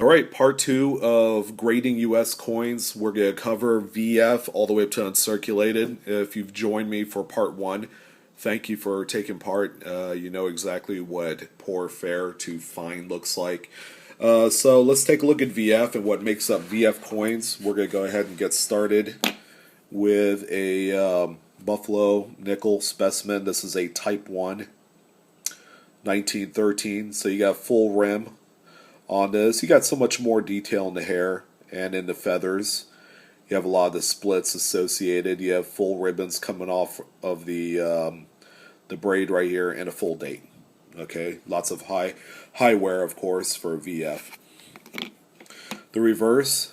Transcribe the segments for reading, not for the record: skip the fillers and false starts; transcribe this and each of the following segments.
All right, part two of grading U.S. coins. We're going to cover VF all the way up to uncirculated. If you've joined me for part one, thank you for taking part. You know exactly what poor, fair to fine looks like. So let's take a look at VF and what makes up VF coins. We're going to go ahead and get started with a Buffalo nickel specimen. This is a Type 1, 1913. So you got full rim on this. You got so much more detail in the hair and in the feathers. You have a lot of the splits associated. You have full ribbons coming off of the braid right here and a full date. Okay, lots of high wear, of course, for VF. The reverse,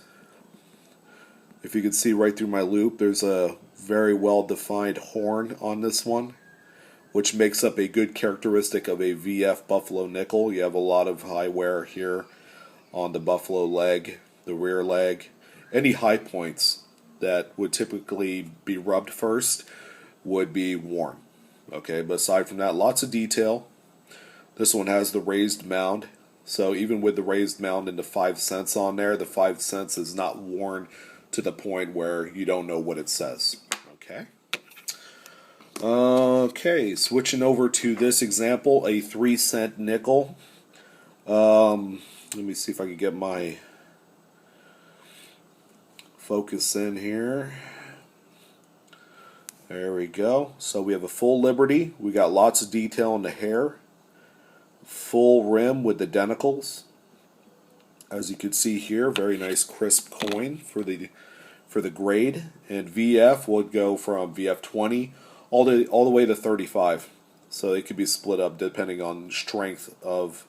if you can see right through my loop, there's a very well defined horn on this one, which makes up a good characteristic of a VF Buffalo nickel. You have a lot of high wear here on the Buffalo leg, the rear leg. Any high points that would typically be rubbed first would be worn. Okay, but aside from that, lots of detail. This one has the raised mound. So even with the raised mound and the 5 cents on there, the 5 cents is not worn to the point where you don't know what it says. Okay. Okay, switching over to this example, a 3-cent nickel. Let me see if I can get my focus in here. There we go. So we have a full Liberty. We got lots of detail in the hair. Full rim with the denticles. As you can see here, very nice crisp coin for the grade. And VF would go from VF 20 all the way to 35. So they could be split up depending on strength of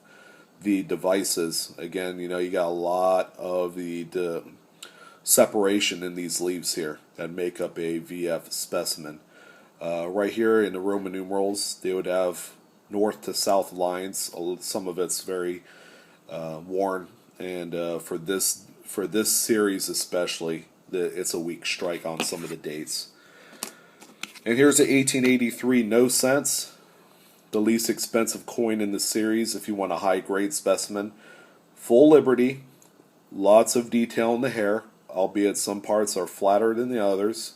the devices. Again, you know, you got a lot of the separation in these leaves here that make up a VF specimen. Right here in the Roman numerals, they would have north to south lines. Some of it's very worn, and for this series especially, it's a weak strike on some of the dates. And here's the 1883 no cents. The least expensive coin in the series if you want a high-grade specimen. Full Liberty, lots of detail in the hair, albeit some parts are flatter than the others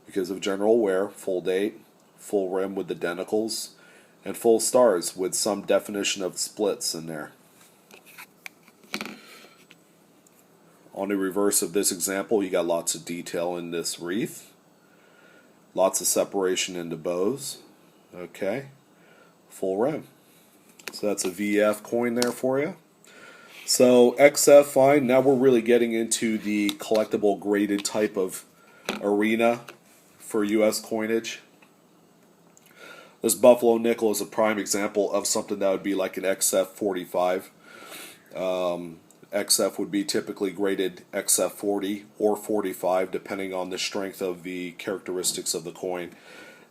because of general wear. Full date, full rim with the denticles, and full stars with some definition of splits in there. On the reverse of this example, you got lots of detail in this wreath. Lots of separation in the bows. Okay. Full rim. So that's a VF coin there for you. So XF, fine. Now we're really getting into the collectible graded type of arena for US coinage. This Buffalo nickel is a prime example of something that would be like an XF 45. XF would be typically graded XF 40 or 45 depending on the strength of the characteristics of the coin.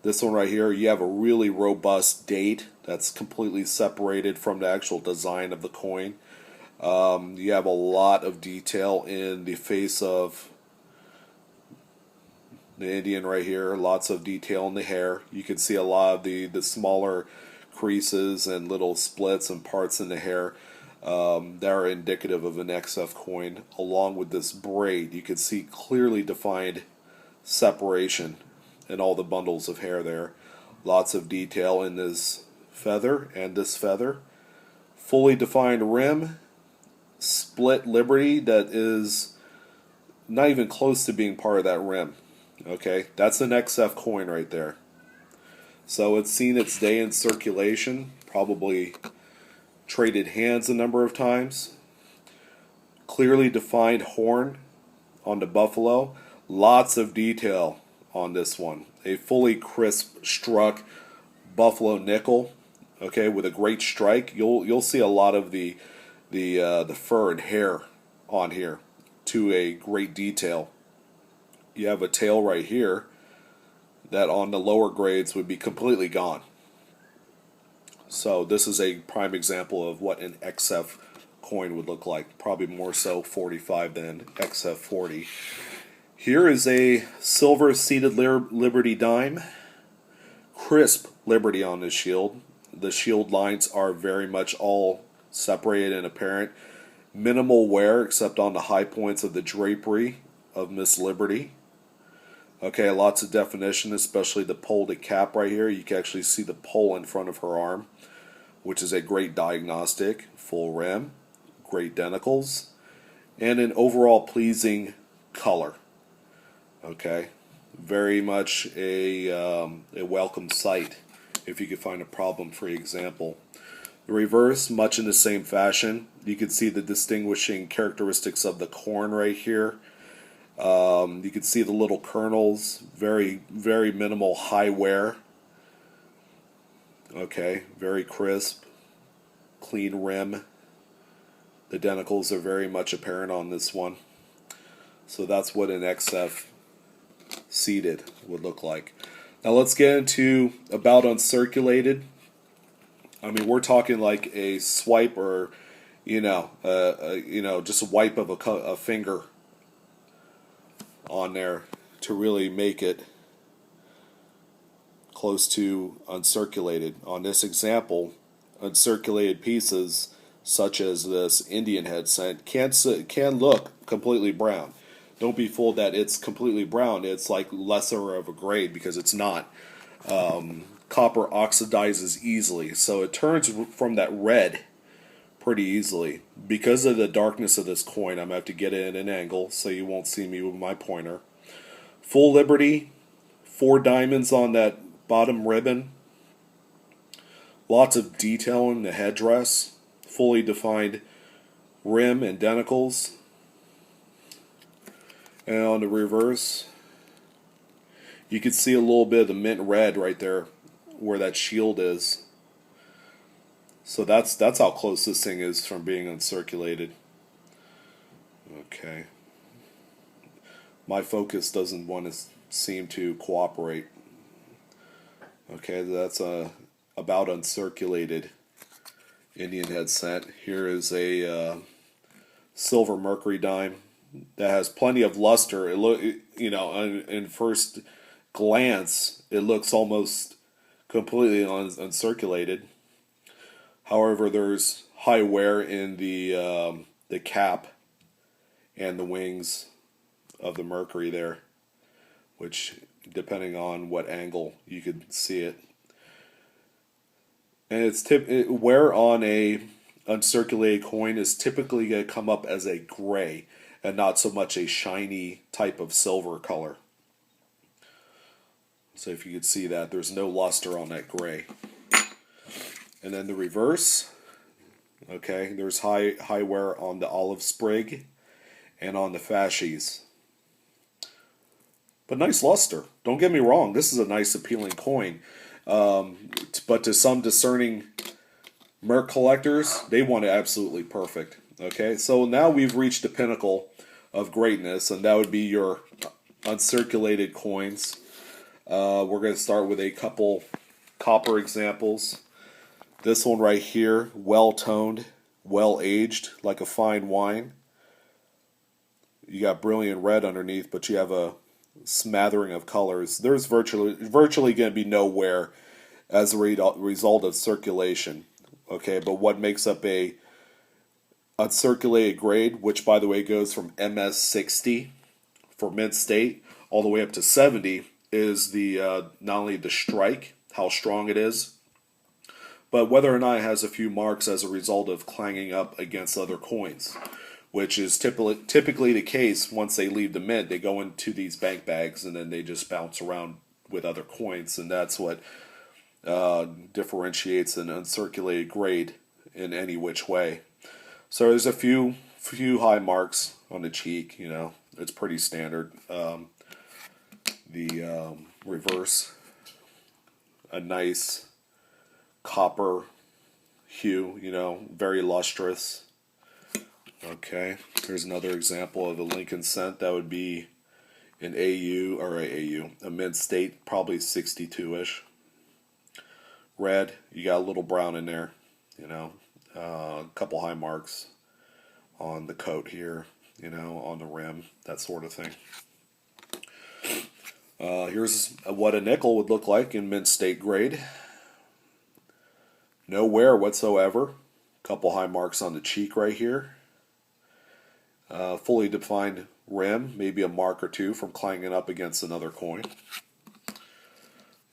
This one right here, you have a really robust date that's completely separated from the actual design of the coin. You have a lot of detail in the face of the Indian right here, lots of detail in the hair. You can see a lot of the smaller creases and little splits and parts in the hair that are indicative of an XF coin. Along with this braid, you can see clearly defined separation in all the bundles of hair there. Lots of detail in this feather and this feather. Fully defined rim. Split Liberty that is not even close to being part of that rim. Okay, that's an XF coin right there. So it's seen its day in circulation, probably traded hands a number of times. Clearly defined horn on the Buffalo. Lots of detail on this one. A fully crisp struck Buffalo nickel, okay, with a great strike. You'll see a lot of the fur and hair on here to a great detail. You have a tail right here that on the lower grades would be completely gone. So this is a prime example of what an XF coin would look like. Probably more so 45 than XF 40. Here is a silver seated Liberty dime. Crisp Liberty on this shield. The shield lines are very much all separated and apparent. Minimal wear except on the high points of the drapery of Miss Liberty. Okay, lots of definition, especially the pole to cap right here. You can actually see the pole in front of her arm, which is a great diagnostic. Full rim, great denticles, and an overall pleasing color. Okay, very much a welcome sight if you could find a problem-free example. The reverse, much in the same fashion. You can see the distinguishing characteristics of the corn right here. You can see the little kernels, very, very minimal high wear. Okay, very crisp, clean rim. The denticles are very much apparent on this one. So that's what an XF seated would look like. Now let's get into about uncirculated. I mean, we're talking like a swipe or, just a wipe of a finger on there to really make it close to uncirculated. On this example, uncirculated pieces such as this Indian head scent can look completely brown. Don't be fooled that it's completely brown. It's like lesser of a grade because it's not. Copper oxidizes easily, so it turns from that red pretty easily. Because of the darkness of this coin, I'm going to have to get it at an angle so you won't see me with my pointer. Full Liberty, 4 diamonds on that bottom ribbon. Lots of detail in the headdress. Fully defined rim and denticles. And on the reverse, you can see a little bit of the mint red right there where that shield is. So that's how close this thing is from being uncirculated. Okay. My focus doesn't want to seem to cooperate. Okay, that's about uncirculated Indian head scent. Here is a silver mercury dime that has plenty of luster. In first glance, it looks almost completely uncirculated. However, there's high wear in the cap and the wings of the mercury there, which, depending on what angle, you could see it. And wear on a uncirculated coin is typically going to come up as a gray and not so much a shiny type of silver color. So if you could see that, there's no luster on that gray. And then the reverse, okay, there's high wear on the olive sprig and on the fasces. But nice luster. Don't get me wrong, this is a nice appealing coin. But to some discerning Merc collectors, they want it absolutely perfect. Okay, so now we've reached the pinnacle of greatness, and that would be your uncirculated coins. We're going to start with a couple copper examples. This one right here, well-toned, well-aged, like a fine wine. You got brilliant red underneath, but you have a smattering of colors. There's virtually going to be no wear as a result of circulation. Okay, but what makes up a uncirculated grade, which by the way goes from MS 60 for mint state all the way up to 70, is the not only the strike, how strong it is, but whether or not it has a few marks as a result of clanging up against other coins, which is typically the case once they leave the mint. They go into these bank bags and then they just bounce around with other coins, and that's what differentiates an uncirculated grade in any which way. So there's a few high marks on the cheek, it's pretty standard. The reverse, a nice copper hue, very lustrous. Okay, here's another example of a Lincoln cent. That would be an a mint state, probably 62-ish. Red, you got a little brown in there, a couple high marks on the coat here, on the rim, that sort of thing. Here's what a nickel would look like in mint state grade. No wear whatsoever. Couple high marks on the cheek right here. fully defined rim, maybe a mark or two from clanging up against another coin.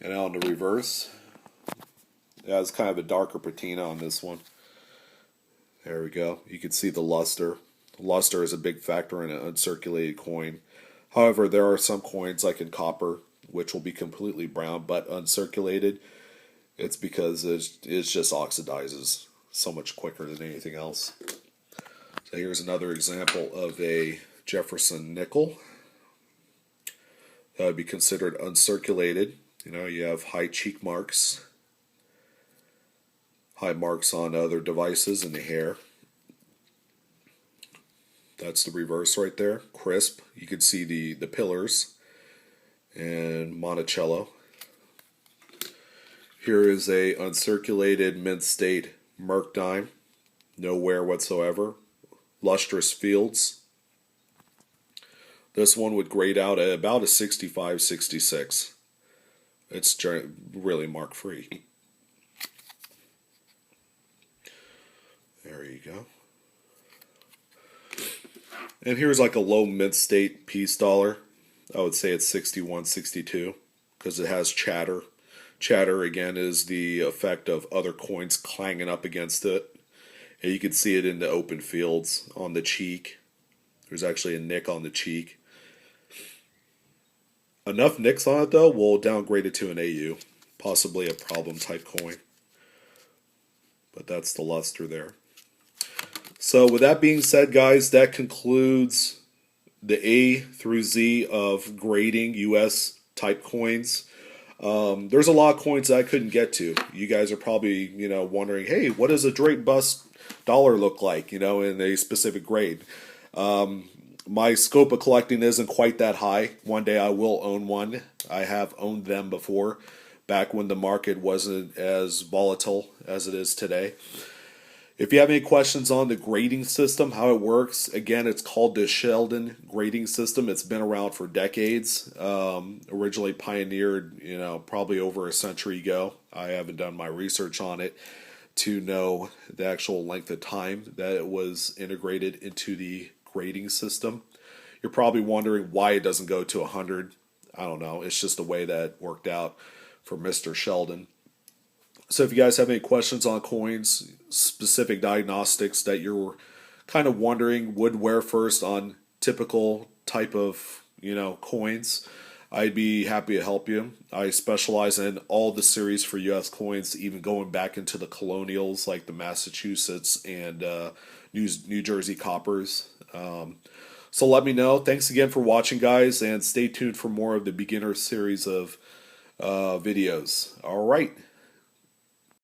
And out in the reverse, yeah, it's kind of a darker patina on this one. There we go. You can see the luster. Luster is a big factor in an uncirculated coin. However, there are some coins, like in copper, which will be completely brown, but uncirculated. It's because it just oxidizes so much quicker than anything else. So here's another example of a Jefferson nickel. That would be considered uncirculated. You know, you have high cheek marks, high marks on other devices in the hair. That's the reverse right there. Crisp. You can see the pillars and Monticello. Here is a uncirculated mint state Merc dime. No wear whatsoever. Lustrous fields. This one would grade out at about a 65, 66. It's really mark free. There you go. And here's like a low mint state piece dollar. I would say it's 61, 62 because it has chatter. Chatter, again, is the effect of other coins clanging up against it. And you can see it in the open fields on the cheek. There's actually a nick on the cheek. Enough nicks on it, though, will downgrade it to an AU. Possibly a problem type coin. But that's the luster there. So with that being said, guys, that concludes the A through Z of grading US type coins. There's a lot of coins that I couldn't get to. You guys are probably, wondering, hey, what does a Drake bust dollar look like, in a specific grade? My scope of collecting isn't quite that high. One day I will own one. I have owned them before, back when the market wasn't as volatile as it is today. If you have any questions on the grading system, how it works, again, it's called the Sheldon grading system. It's been around for decades. Originally pioneered, probably over a century ago. I haven't done my research on it to know the actual length of time that it was integrated into the grading system. You're probably wondering why it doesn't go to 100. I don't know. It's just the way that worked out for Mr. Sheldon. So if you guys have any questions on coins, specific diagnostics that you're kind of wondering would wear first on typical type of, coins, I'd be happy to help you. I specialize in all the series for U.S. coins, even going back into the colonials like the Massachusetts and New Jersey coppers. So let me know. Thanks again for watching, guys, and stay tuned for more of the beginner series of videos. All right.